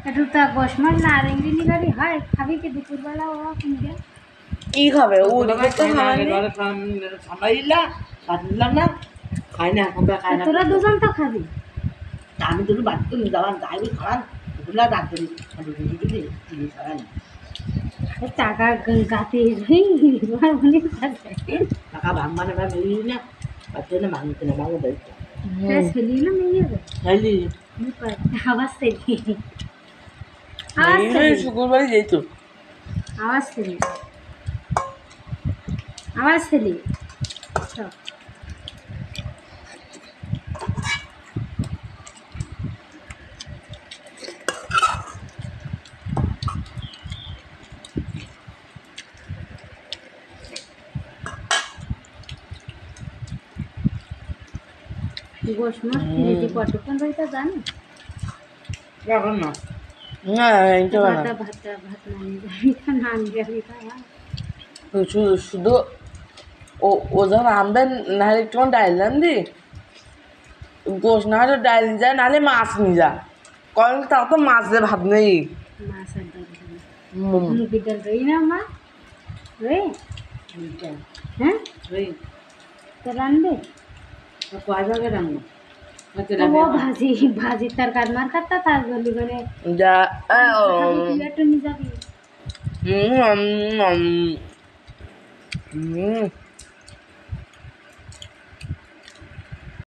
একটু তা বসমর নারেঙ্গি নিগারি হয় খাবি কি দুপুরবেলা ও কিনবে কি খাবে ওদিকে তো খাওয়ানি সামাইলা কাটলাম না খাই না এখন খাই না তোরা দুজন তো খাবি আমি তো বাদ করে যাওয়ার যাই খাওয়ান ওগুলা রাত করি খাওয়ান টাকা গাতে অনেক টাকা ভাঙ মানে ভাই মিলি না বাচ্চা না ভাঙতে না ভাঙো দেয় ছেলি না মেয়ে খাইলি আওয়াজ ছেলি শুক্রবারই যেত আওয়াজ ছেলি আওয়াজ ছেলি সব বসমর কিনেছি কতক্ষণ রইতে জানো এখন না না এইটা ভাত ভাত ভাত নানি যাবি নান যাবি শুধু ও ও যখন আনবেন নাহলে একটু ডাইল দি গোস না হলে ডাইল নিয়ে যায় নাহলে মাছ নিয়ে যা কারণ তাও তো মাছ দিয়ে ভাত নেই মাছ আর ডাল মুগি ডাল রই না মা রই হ্যাঁ তো রানবে কয় ভাগে রান্না ও ভাজি ভাজি তরকার মার খাতা তার বলি করে যা একটু নিয়ে যাবি